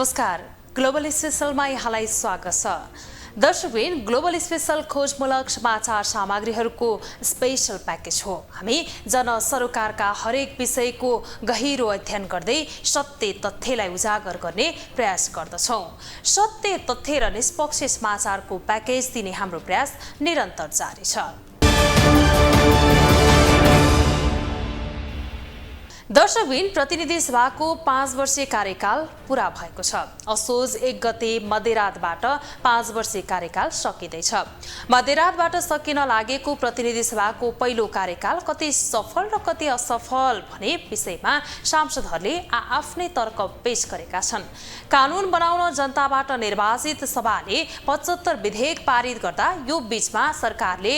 नमस्कार, ग्लोबल स्पेशलमा यहाँलाई स्वागत छ। दर्शकवृन्द, ग्लोबल स्पेशल खोजमूलक समाचार सामग्रीहरूको स्पेशल प्याकेज हो। हामी जनसरोकारका हरेक विषयको गहिरो अध्ययन गर्दै सत्य तथ्यलाई उजागर गर्ने प्रयास गर्दछौँ। सत्य तथ्य र निष्पक्ष समाचारको प्याकेज दिने हाम्रो प्रयास निरन्तर जारी छ। दर्शकवृन्द, प्रतिनिधि सभाको 5 वर्षीय कार्यकाल पूरा भएको छ। असोज 1 गते मध्यरातबाट 5 वर्षीय कार्यकाल सकिँदैछ। मध्यरातबाट सकिन लागेको प्रतिनिधि सभाको पहिलो कार्यकाल कति सफल र कति असफल भन्ने विषयमा सांसदहरूले आफ्नै तर्क पेश गरेका छन्। कानून बनाउन जनताबाट निर्वाचित सभाले 75 विधेयक पारित गर्दा यो बीचमा सरकारले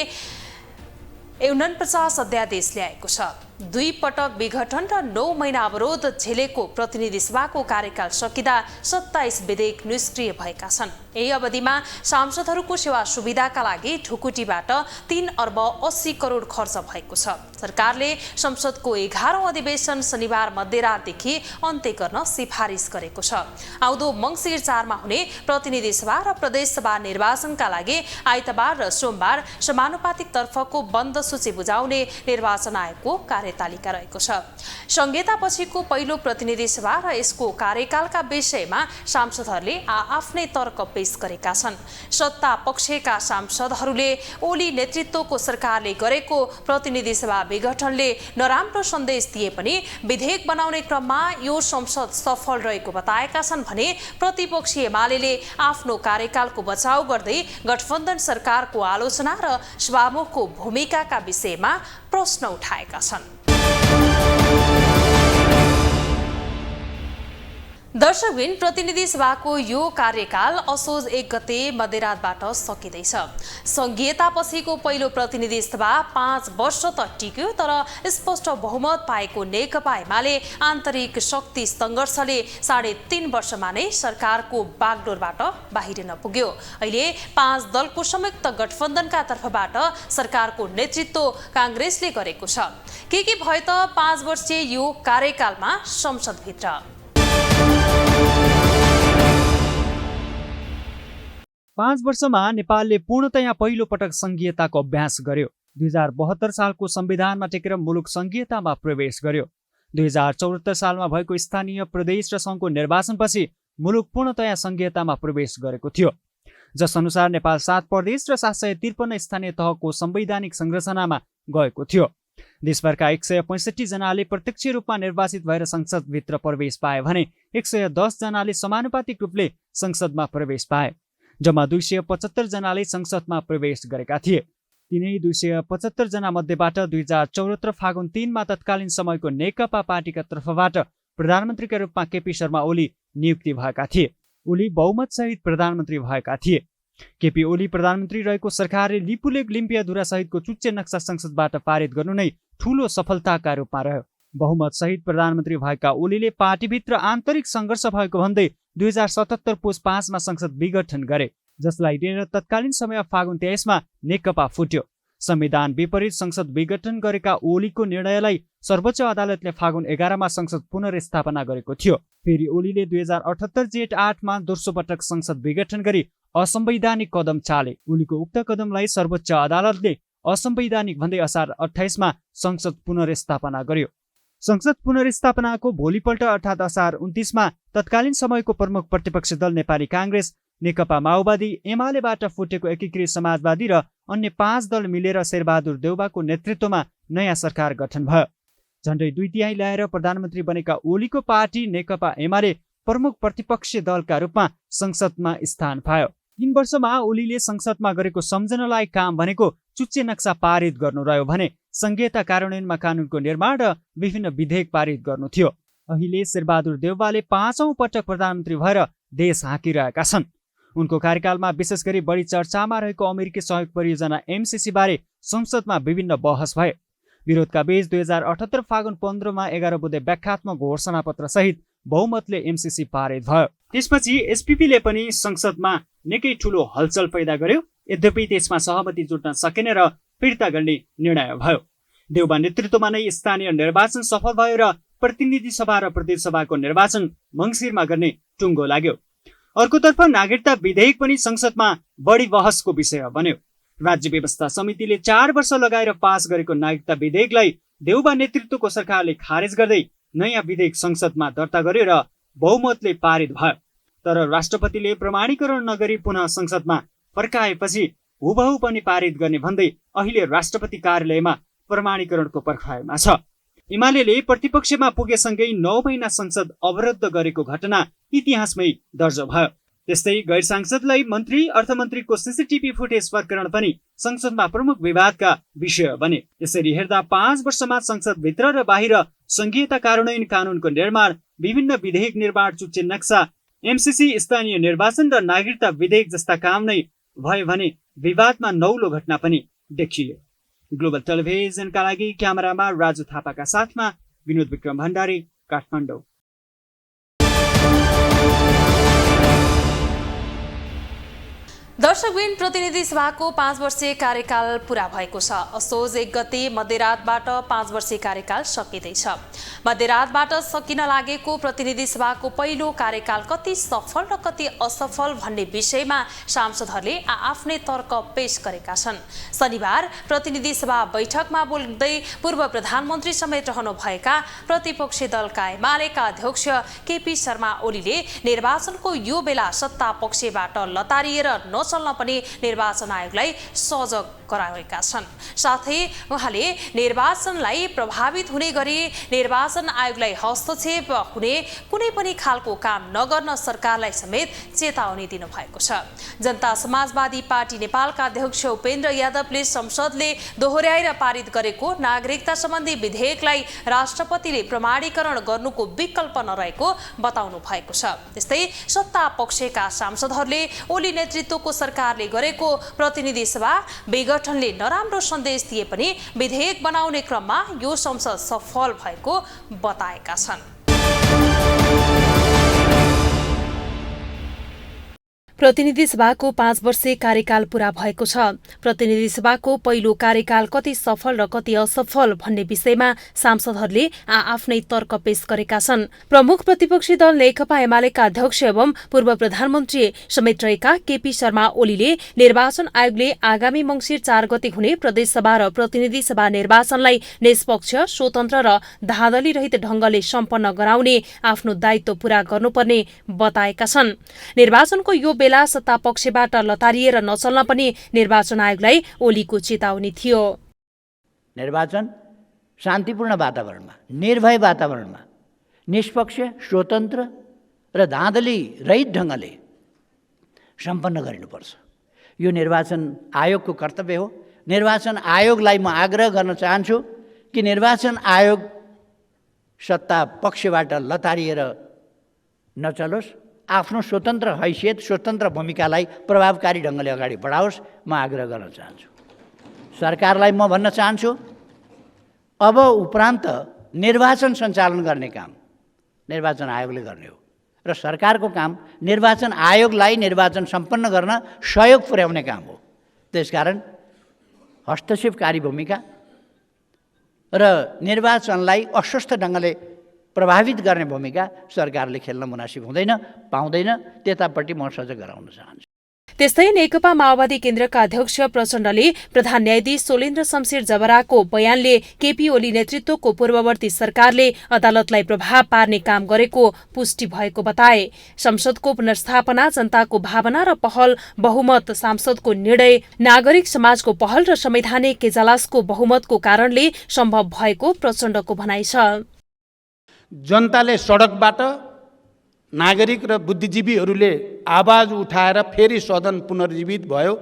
49 अध्यादेश ल्याएको छ। 2 पटक विघटन र 9 महिना अवरोध झेलेको प्रतिनिधि सभाको कार्यकाल सकिँदा 27 विधेयक निष्क्रिय भएका छन्। यही अवधिमा सांसदहरूको सेवा सुविधाका लागि ढुकुटीबाट 3 अर्ब 80 करोड खर्च भएको छ। सरकारले संसदको 11औं अधिवेशन शनिबार मध्यरातदेखि अन्त्य गर्न सिफारिस गरेको छ। आउँदो मङ्सिर 4 मा हुने प्रतिनिधि सभा र प्रदेश सभा निर्वाचनका लागि आइतबार र सोमबार समानुपातिक तर्फको बन्द सूची बुझाउने निर्वाचन आयोगको कार्यतालिका रहेको छ। संहितापछिको पहिलो प्रतिनिधि सभा र यसको कार्यकालका विषयमा सांसदहरूले आफ्नै तर्क पेश गरेका छन्। सत्ता पक्षका सांसदहरूले ओली नेतृत्वको सरकारले गरेको प्रतिनिधि सभा विघटनले नराम्रो सन्देश दिए पनि विधेयक बनाउने क्रममा यो संसद सफल रहेको बताएका छन् भने प्रतिपक्षी एमाले आफ्नो कार्यकालको बचाउ गर्दै गठबन्धन सरकारको आलोचना र सभामुखको भूमिकाका विषयमा प्रश्न उठाएका छन्। दर्शकवृन्द, प्रतिनिधि सभाको यो कार्यकाल असोज 1 गते मध्यरातबाट सकिँदैछ। संघीयतापछिको पहिलो प्रतिनिधि सभा 5 वर्ष त टिक्यो, तर स्पष्ट बहुमत पाएको नेकपा एमाले आन्तरिक शक्ति सङ्घर्षले 3.5 वर्षमा नै सरकारको बागडोरबाट बाहिरिन पुग्यो। अहिले 5 दलको संयुक्त गठबन्धनका तर्फबाट सरकारको नेतृत्व काङ्ग्रेसले गरेको छ। के भयो त 5 वर्षीय यो कार्यकालमा संसदभित्र? 5 वर्षमा नेपालले पूर्णतया पहिलो पटक संघीयताको अभ्यास गर्यो। 2072 सालको संविधानमा टेकेर मुलुक संघीयतामा प्रवेश गर्यो। 2074 सालमा भएको स्थानीय प्रदेश र सङ्घको निर्वाचनपछि मुलुक पूर्णतया संघीयतामा प्रवेश गरेको थियो, जस अनुसार नेपाल 7 प्रदेश र 753 स्थानीय तहको संवैधानिक संरचनामा गएको थियो। देशभरका 165 जनाले प्रत्यक्ष रूपमा निर्वाचित भएर संसदभित्र प्रवेश पाए भने 110 जनाले समानुपातिक रूपले संसदमा प्रवेश पाए। जम्मा 275 जनाले संसदमा प्रवेश गरेका थिए। तिनै 275 जना मध्येबाट 2074 फागुन 3 मा तत्कालीन समयको नेकपा पार्टीका तर्फबाट प्रधानमन्त्रीका रूपमा केपी शर्मा ओली नियुक्ति भएका थिए। ओली बहुमत सहित प्रधानमन्त्री भएका थिए। केपी ओली प्रधानमन्त्री रहेको सरकारले लिपुलेक लिम्पियाधुरा सहितको चुच्चे नक्सा संसदबाट पारित गर्नु नै ठूलो सफलताका रूपमा रह्यो। बहुमत सहित प्रधानमन्त्री भएका ओलीले पार्टीभित्र आन्तरिक सङ्घर्ष भएको भन्दै 2077 पुस 5 मा संसद विघटन गरे, जसलाई लिएर तत्कालीन समय फागुन 23 मा नेकपा फुट्यो। संविधान विपरीत संसद विघटन गरेका ओलीको निर्णयलाई सर्वोच्च अदालतले फागुन 11 मा संसद पुनर्स्थापना गरेको थियो। फेरि ओलीले 2078 जेठ 8 मा दोस्रो पटक संसद विघटन गरी असंवैधानिक कदम चाले। ओलीको उक्त कदमलाई सर्वोच्च अदालतले असंवैधानिक भन्दै असार 28 मा संसद पुनर्स्थापना गर्यो। संसद पुनर्स्थापनाको भोलिपल्ट अर्थात् असार 29 मा तत्कालीन समयको प्रमुख प्रतिपक्षी दल नेपाली काङ्ग्रेस, नेकपा माओवादी, एमालेबाट फुटेको एकीकृत समाजवादी र अन्य 5 दल मिलेर शेरबहादुर देउवाको नेतृत्वमा नयाँ सरकार गठन भयो। झन्डै 2/3 ल्याएर प्रधानमन्त्री बनेका ओलीको पार्टी नेकपा एमाले प्रमुख प्रतिपक्षी दलका रूपमा संसदमा स्थान पायो। 3 वर्षमा ओलीले संसदमा गरेको सम्झनालाई काम भनेको चुच्चे नक्सा पारित गर्नु रह्यो भने संघीयता कार्यान्वयनमा कानुनको निर्माण र विभिन्न विधेयक पारित गर्नु थियो। अहिले शेरबहादुर देउवाले 5औं पटक प्रधानमन्त्री भएर देश हाँकिरहेका छन्। उनको कार्यकालमा विशेष गरी बढी चर्चामा रहेको अमेरिकी सहयोग परियोजना MCC बारे संसदमा विभिन्न बहस भए। विरोधका बीच 2078 फागुन 15 मा 11 बुँदे व्याख्यात्मक घोषणापत्र सहित बहुमतले MCC पारित भयो। त्यसपछि SPP ले पनि संसदमा निकै ठूलो हलचल पैदा गर्यो। यद्यपि त्यसमा सहमति जुट्न सकेन र फिर्ता गर्ने निर्णय भयो। देउबा नेतृत्वमा नै स्थानीय निर्वाचन सफल भयो र प्रतिनिधि सभा र प्रदेश सभाको निर्वाचन मङ्सिरमा गर्ने टुङ्गो लाग्यो। अर्कोतर्फ नागरिकता विधेयक पनि संसदमा बढी बहसको विषय बन्यो। राज्य व्यवस्था समितिले 4 वर्ष लगाएर पास गरेको नागरिकता विधेयकलाई देउबा नेतृत्वको सरकारले खारेज गर्दै नयाँ विधेयक संसदमा दर्ता गर्यो र बहुमतले पारित भयो। तर राष्ट्रपतिले प्रमाणीकरण नगरी पुनः संसदमा फर्काएपछि हुबहु पनि पारित गर्ने भन्दै अहिले राष्ट्रपति कार्यालयमा प्रमाणीकरणको पर्खाइमा छ। एमाले प्रतिपक्षमा पुगेसँगै 9 महिना संसद अवरुद्ध गरेको घटना इतिहासमै दर्ज भयो। त्यस्तै गैर सांसदलाई मन्त्री अर्थमन्त्रीको सीसीटीभी फुटेज प्रकरण पनि संसदमा प्रमुख विवादका विषय बने। यसरी हेर्दा 5 वर्षमा संसदभित्र र बाहिर संघीयता कार्यान्वयन कानूनको निर्माण, विभिन्न विधेयक निर्माण, चुच्चे नक्सा, एमसीसी, स्थानीय निर्वाचन र नागरिकता विधेयक जस्ता काम नै भयो भने विवादमा नौलो घटना पनि देखियो। ग्लोबल टेलिभिजनका लागि क्यामेरामा राजु थापाका साथमा विनोद विक्रम भण्डारी, काठमाडौँ। दर्शकबिन, प्रतिनिधि सभाको 5 वर्षीय कार्यकाल पूरा भएको छ। असोज 1 गते मध्यरातबाट 5 वर्षीय कार्यकाल सकिँदैछ। मध्यरातबाट सकिन लागेको प्रतिनिधि सभाको पहिलो कार्यकाल कति सफल र कति असफल भन्ने विषयमा सांसदहरूले आफ्नै तर्क पेश गरेका छन्। शनिबार प्रतिनिधि सभा बैठकमा बोल्दै पूर्व प्रधानमन्त्री समेत रहनुभएका प्रतिपक्षी दलका एमालेका अध्यक्ष केपी शर्मा ओलीले निर्वाचनको यो बेला सत्ता पक्षबाट लतारिएर चल्न पनि निर्वाचन आयोगलाई सजग गराएका छन्। साथै उहाँले निर्वाचनलाई प्रभावित हुने गरी निर्वाचन आयोगलाई हस्तक्षेप हुने कुनै पनि खालको काम नगर्न सरकारलाई समेत चेतावनी दिनुभएको छ। जनता समाजवादी पार्टी नेपालका अध्यक्ष उपेन्द्र यादवले संसदले दोहोर्याएर पारित गरेको नागरिकता सम्बन्धी विधेयकलाई राष्ट्रपतिले प्रमाणीकरण गर्नुको विकल्प नरहेको बताउनु भएको छ। त्यस्तै सत्ता पक्षका सांसदहरूले ओली नेतृत्वको सरकारले गरेको प्रतिनिधि सभा विघटनले नराम्रो सन्देश दिए पनि विधेयक बनाउने क्रममा यो संसद सफल भएको बताएका छन्। प्रतिनिधि सभाको 5 वर्षे कार्यकाल पूरा भएको छ। प्रतिनिधि सभाको पहिलो कार्यकाल कति सफल र कति असफल भन्ने विषयमा सांसदहरूले आफ्नै तर्क पेश गरेका छन्। प्रमुख प्रतिपक्षी दल नेकपा एमालेका अध्यक्ष एवं पूर्व प्रधानमन्त्री समेत रहेका केपी शर्मा ओलीले निर्वाचन आयोगले आगामी मंसिर 4 गते हुने प्रदेशसभा र प्रतिनिधि सभा निर्वाचनलाई निष्पक्ष, स्वतन्त्र र धाँधली रहित ढंगले सम्पन्न गराउने आफ्नो दायित्व पूरा गर्नुपर्ने बताएका छन्। निर्वाचनको यो बेला सत्ता पक्षबाट लतारिएर नचल्न पनि निर्वाचन आयोगलाई ओलीको चेतावनी थियो। निर्वाचन शान्तिपूर्ण वातावरणमा, निर्भय वातावरणमा, निष्पक्ष, स्वतन्त्र र धाँधली रहित ढङ्गले सम्पन्न गरिनुपर्छ। यो निर्वाचन आयोगको कर्तव्य हो। निर्वाचन आयोगलाई म आग्रह गर्न चाहन्छु कि निर्वाचन आयोग सत्ता पक्षबाट लतारिएर नचलोस्, आफ्नो स्वतन्त्र हैसियत, स्वतन्त्र भूमिकालाई प्रभावकारी ढङ्गले अगाडि बढाओस्, म आग्रह गर्न चाहन्छु। सरकारलाई म भन्न चाहन्छु, अब उपरान्त निर्वाचन सञ्चालन गर्ने काम निर्वाचन आयोगले गर्ने हो र सरकारको काम निर्वाचन आयोगलाई निर्वाचन सम्पन्न गर्न सहयोग पुर्याउने काम हो। त्यसकारण हस्तक्षेपकारी भूमिका र निर्वाचनलाई अस्वस्थ ढङ्गले प्रभावित गर्ने भूमिका सरकारले खेल्न मुनासिब हुँदैन, पाउँदैन। त्यतापट्टि म सजग गराउन चाहन्छु। त्यस्तै नेकपा माओवादी केन्द्रका अध्यक्ष प्रचण्डले प्रधान न्यायाधीश सोलेन्द्र शमशेर जबराको बयानले केपी ओली नेतृत्वको पूर्ववर्ती सरकारले अदालतलाई प्रभाव पार्ने काम गरेको पुष्टि भएको बताए। संसदको पुनर्स्थापना, जनताको भावना र पहल, बहुमत सांसदको निर्णय, नागरिक समाजको पहल र संवैधानिक इजलासको बहुमतको कारणले सम्भव भएको प्रचण्डको भनाइ छ। जनताले सडकबाट नागरिक र बुद्धिजीवीहरूले आवाज उठाएर फेरि सदन पुनर्जीवित भयो।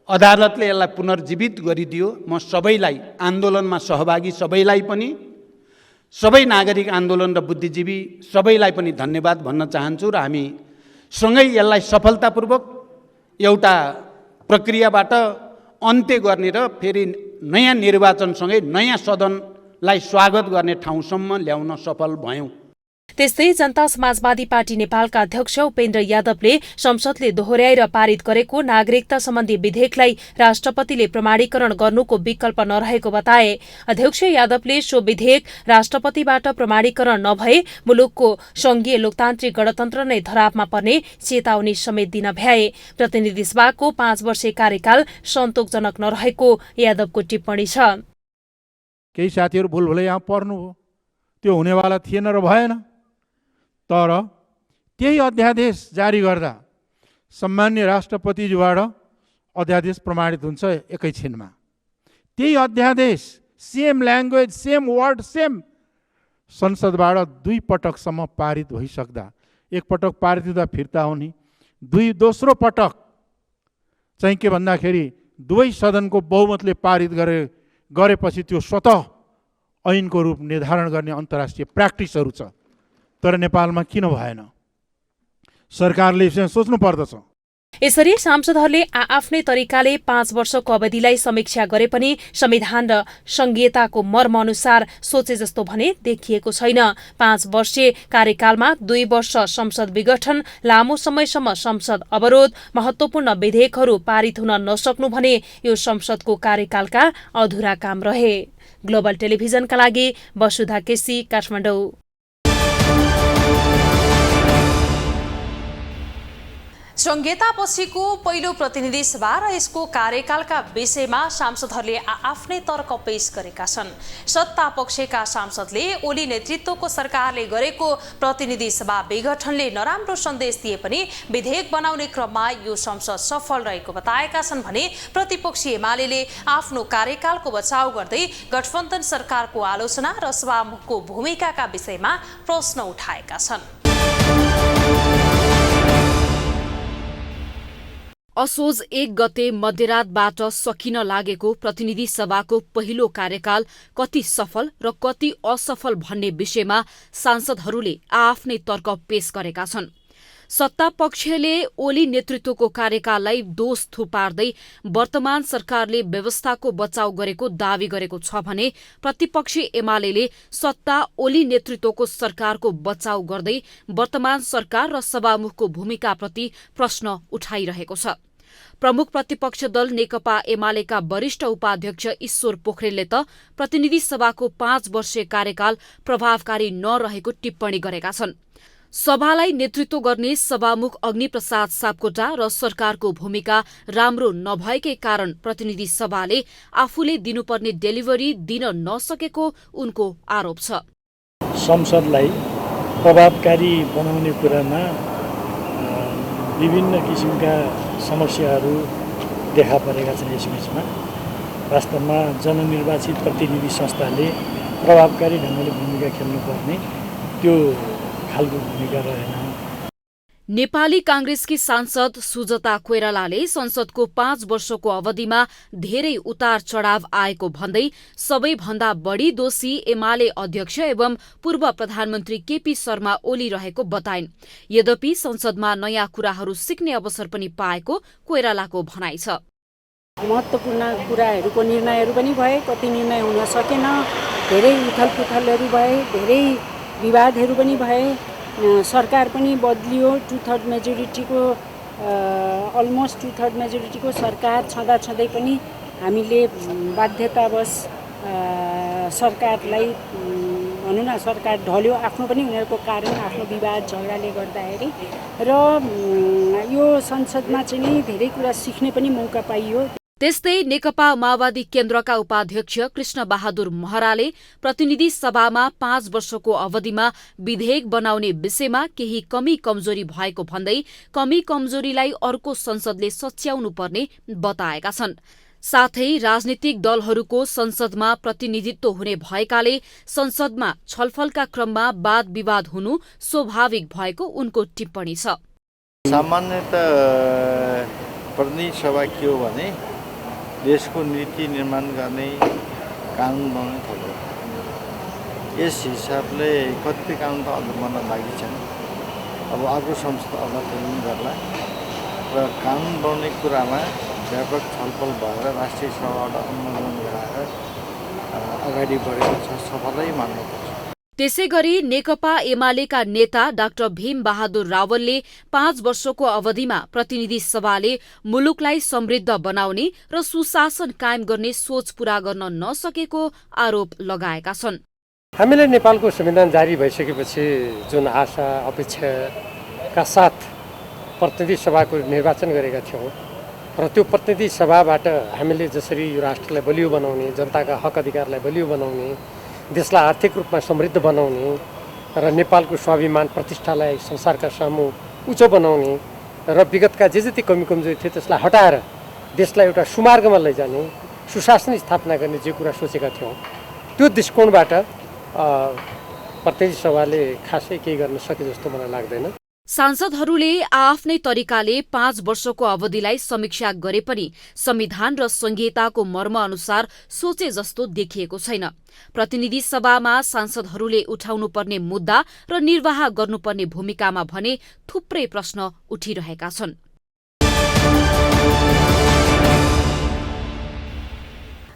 अदालतले यसलाई पुनर्जीवित गरिदियो। म सबैलाई, आन्दोलनमा सहभागी सबैलाई पनि, सबै नागरिक आन्दोलन र बुद्धिजीवी सबैलाई पनि धन्यवाद भन्न चाहन्छु र हामी सँगै यसलाई सफलतापूर्वक एउटा प्रक्रियाबाट अन्त्य गर्ने र फेरि नयाँ निर्वाचनसँगै नयाँ सदनलाई स्वागत गर्ने ठाउँसम्म ल्याउन सफल भयौँ। त्यस्तै जनता समाजवादी पार्टी नेपालका अध्यक्ष उपेन्द्र यादवले संसदले दोहोर्याएर पारित गरेको नागरिकता सम्बन्धी विधेयकलाई राष्ट्रपतिले प्रमाणीकरण गर्नुको विकल्प नरहेको बताए। अध्यक्ष यादवले सो विधेयक राष्ट्रपतिबाट प्रमाणीकरण नभए मुलुकको संघीय लोकतान्त्रिक गणतन्त्र नै धरापमा पर्ने चेतावनी समेत दिन भ्याए। प्रतिनिधि सभाको 5 वर्षे कार्यकाल सन्तोषजनक नरहेको यादवको टिप्पणी छ। केही साथीहरू भुलभुलै यहाँ पर्नु हो, त्यो हुनेवाला थिएन र भएन। तर त्यही अध्यादेश जारी गर्दा सम्मान्य राष्ट्रपतिज्यूबाट अध्यादेश प्रमाणित हुन्छ एकैछिनमा। त्यही अध्यादेश same language same word same संसदबाट 2 पटकसम्म पारित भइसक्दा, एक पटक पारित हुँदा फिर्ता हुने, दोस्रो पटक चाहिँ के भन्दाखेरि दुवै सदनको बहुमतले पारित गरेपछि त्यो स्वतः ऐनको रूप निर्धारण गर्ने अन्तर्राष्ट्रिय प्र्याक्टिसहरू छ। तर नेपालमा किन भएन? सरकारले यसमा सोच्नु पर्दछ। यसरी सांसदहरूले आफ्नै तरिकाले 5 वर्षको अवधिलाई समीक्षा गरे पनि संविधान र संघीयताको मर्म अनुसार सोचे जस्तो भने देखिएको छैन। 5 वर्षीय कार्यकालमा 2 वर्ष संसद विघटन, लामो समयसम्म संसद अवरोध, महत्वपूर्ण विधेयकहरू पारित हुन नसक्नु भने यो संसदको कार्यकालका अधुरा काम रहे। ग्लोबल टेलिभिजनका लागि वसुधा केसी, काठमाडौँ। संहितापछिको पहिलो प्रतिनिधि सभा र यसको कार्यकालका विषयमा सांसदहरूले आफ्नै तर्क पेश गरेका छन्। सत्ता पक्षका सांसदले ओली नेतृत्वको सरकारले गरेको प्रतिनिधि सभा विघटनले नराम्रो सन्देश दिए पनि विधेयक बनाउने क्रममा यो संसद सफल रहेको बताएका छन् भने प्रतिपक्षी एमाले आफ्नो कार्यकालको बचाउ गर्दै गठबन्धन सरकारको आलोचना र सभामुखको भूमिकाका विषयमा प्रश्न उठाएका छन्। असोज 1 गते मध्यरातबाट सकिन लागेको प्रतिनिधि सभाको पहिलो कार्यकाल कति सफल र कति असफल भन्ने विषयमा सांसदहरूले आफ्नै तर्क पेश गरेका छन्। सत्ता पक्षले ओली नेतृत्वको कार्यकाललाई दोष थुपार्दै वर्तमान सरकारले व्यवस्थाको बचाउ गरेको दावी गरेको छ भने प्रतिपक्षी एमाले सत्ता ओली नेतृत्वको सरकारको बचाउ गर्दै वर्तमान सरकार र सभामुखको भूमिकाप्रति प्रश्न उठाइरहेको छ। प्रमुख प्रतिपक्ष दल नेकपा एमालेका वरिष्ठ उपाध्यक्ष ईश्वर पोखरेलले त प्रतिनिधि सभाको 5 वर्षीय कार्यकाल प्रभावकारी नरहेको टिप्पणी गरेका छन्। सभालाई नेतृत्व गर्ने सभामुख अग्निप्रसाद सापकोटा र सरकारको भूमिका राम्रो नभएकै कारण प्रतिनिधि सभाले आफूले दिनुपर्ने डेलिभरी दिन नसकेको उनको आरोप छ। संसदलाई प्रभावकारी बनाउने कुरामा विभिन्न किसिमका समस्याहरू देखा परेका छन्। यसबीचमा वास्तवमा जननिर्वाचित प्रतिनिधि संस्थाले प्रभावकारी ढङ्गले भूमिका खेल्नुपर्ने त्यो खालको भूमिका रहेन। नेपाली कांग्रेसकी सांसद सुजता कोइरालाले संसदको 5 वर्षको अवधिमा धेरै उतार चढाव आएको भन्दै सबैभन्दा बढी दोषी एमाले अध्यक्ष एवं पूर्व प्रधानमन्त्री केपी शर्मा ओली रहेको बताइन्। यद्यपि संसदमा नयाँ कुराहरू सिक्ने अवसर पनि पाएको कोइरालाको भनाइ छ। महत्त्वपूर्ण कुराहरूको निर्णयहरू पनि भए, कति निर्णय हुन सकेन, धेरै उथलपुथलहरू भए, धेरै विवादहरू पनि भए। सरकार पनि बदलियो। 2/3 मेजोरिटीको अलमोस्ट 2/3 मेजोरिटीको सरकार छँदै पनि हामीले बाध्यतावश सरकारलाई भनौँ न सरकार ढल्यो। आफ्नो पनि उनीहरूको कारण आफ्नो विवाद झगडाले गर्दाखेरि र यो संसदमा चाहिँ नि धेरै कुरा सिक्ने पनि मौका पाइयो। त्यस्तै नेकपा माओवादी केन्द्रका उपाध्यक्ष कृष्ण बहादुर महराले प्रतिनिधि सभामा 5 वर्षको अवधिमा विधेयक बनाउने विषयमा केही कमी कमजोरी भएको भन्दै कमी कमजोरीलाई अर्को संसदले सच्याउनु पर्ने बताएका छन्। साथै राजनीतिक दलहरूको संसदमा प्रतिनिधित्व हुने भएकाले संसदमा छलफलका क्रममा वाद विवाद हुनु स्वाभाविक भएको उनको टिप्पणी छ। सामान्यतः प्रतिनिधि सभा के हो भने देशको नीति निर्माण गर्ने कानुन बनाउने ठाउँ हो। यस हिसाबले कतिपय कानुन त अझ बन्न बाँकी छन्। अब अर्को संसद अझ तयारी गर्ला र कानुन बनाउने कुरामा व्यापक छलफल भएर राष्ट्रिय सभाबाट अनुमोदन गराएर अगाडि बढेको छ, सफलै मान्नुपर्छ। त्यसैगरी नेकपा एमालेका नेता डाक्टर भीम बहादुर रावलले 5 वर्षको अवधिमा प्रतिनिधि सभाले मुलुकलाई समृद्ध बनाउने र सुशासन कायम गर्ने सोच पूरा गर्न नसकेको आरोप लगाएका छन्। हामीले नेपालको संविधान जारी भइसकेपछि जुन आशा अपेक्षाका साथ प्रतिनिधि सभाको निर्वाचन गरेका थियौँ र त्यो प्रतिनिधि सभाबाट हामीले जसरी यो राष्ट्रलाई बलियो बनाउने, जनताका हक अधिकारलाई बलियो बनाउने, देशलाई आर्थिक रूपमा समृद्ध बनाउने र नेपालको स्वाभिमान प्रतिष्ठालाई संसारका सामु उच्च बनाउने र विगतका जे जति कमी कमजोरी थिए त्यसलाई हटाएर देशलाई एउटा सुमार्गमा लैजाने, सुशासन स्थापना गर्ने जे कुरा सोचेका थियौँ त्यो दृष्टिकोणबाट प्रतिनिधि सभाले खासै केही गर्न सके जस्तो मलाई लाग्दैन। सांसदहरूले आफ्नै तरिकाले 5 वर्षको अवधिलाई समीक्षा गरे पनि संविधान र संहिताको मर्म अनुसार सोचे जस्तो देखिएको छैन। प्रतिनिधि सभामा सांसदहरूले उठाउनुपर्ने मुद्दा र निर्वाह गर्नुपर्ने भूमिकामा भने थुप्रै प्रश्न उठिरहेका छन्।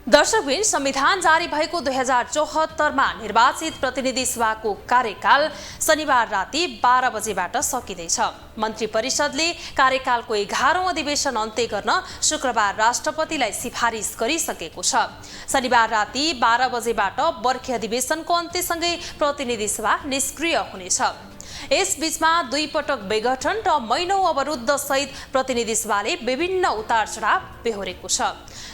दर्शकबिन, संविधान जारी भएको 2074मा निर्वाचित प्रतिनिधि सभाको कार्यकाल शनिबार राति 12 बजेबाट सकिँदैछ। मन्त्री परिषदले कार्यकालको 11औं अधिवेशन अन्त्य गर्न शुक्रबार राष्ट्रपतिलाई सिफारिस गरिसकेको छ। शनिबार राति 12 बजेबाट बर्खे अधिवेशनको अन्त्यसँगै प्रतिनिधि सभा निष्क्रिय हुनेछ। यसबीचमा 2 पटक विघटन र महिनौं अवरुद्ध सहित प्रतिनिधि सभाले विभिन्न उतार चढाव बेहोरेको छ।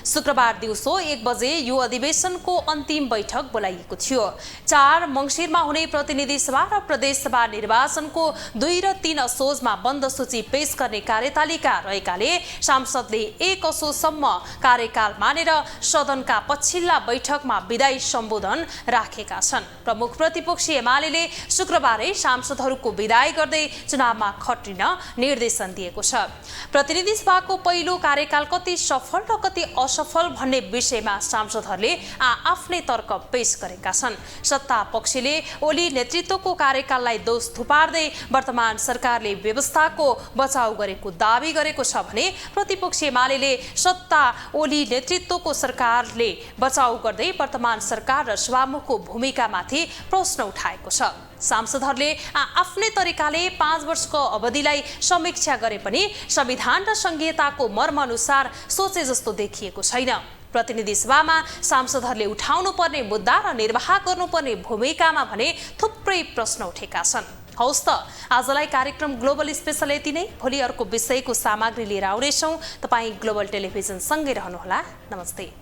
शुक्रबार दिउँसो 1 बजे यो अधिवेशनको अन्तिम बैठक बोलाइएको थियो। 4 मङ्सिरमा हुने प्रतिनिधि सभा र प्रदेश सभा निर्वाचनको 2 र 3 असोजमा बन्द सूची पेश गर्ने कार्यतालिका रहेकाले सांसदले 1 असोजसम्म कार्यकाल मानेर सदनका पछिल्ला बैठकमा विदायी सम्बोधन राखेका छन्। प्रमुख प्रतिपक्षी एमाले शुक्रबारै सांसदहरूको विदाई गर्दै चुनावमा खटिन निर्देशन दिएको छ। प्रतिनिधि सभाको पहिलो कार्यकाल कति सफल र कति असफल भन्ने विषयमा सांसदहरूले आफ्नै तर्क पेश गरेका छन्। सत्ता पक्षले ओली नेतृत्वको कार्यकाललाई दोष थुपार्दै वर्तमान सरकारले व्यवस्थाको बचाउ गरेको दावी गरेको छ भने प्रतिपक्षी एमाले सत्ता ओली नेतृत्वको सरकारले बचाउ गर्दै वर्तमान सरकार र सभामुखको भूमिकामाथि प्रश्न उठाएको छ। सांसदहरूले आफ्नै तरिकाले 5 वर्षको अवधिलाई समीक्षा गरे पनि संविधान र संहिताको मर्म अनुसार सोचे जस्तो देखिएको छैन। प्रतिनिधि सभामा सांसदहरूले उठाउनु पर्ने मुद्दा र निर्वाह गर्नुपर्ने भूमिकामा भने थुप्रै प्रश्न उठेका छन्। हौस् त, आजलाई कार्यक्रम ग्लोबल स्पेशल यति नै। भोलि अर्को विषयको सामग्री लिएर आउनेछौँ। तपाईँ ग्लोबल टेलिभिजन सँगै रहनुहोला। नमस्ते।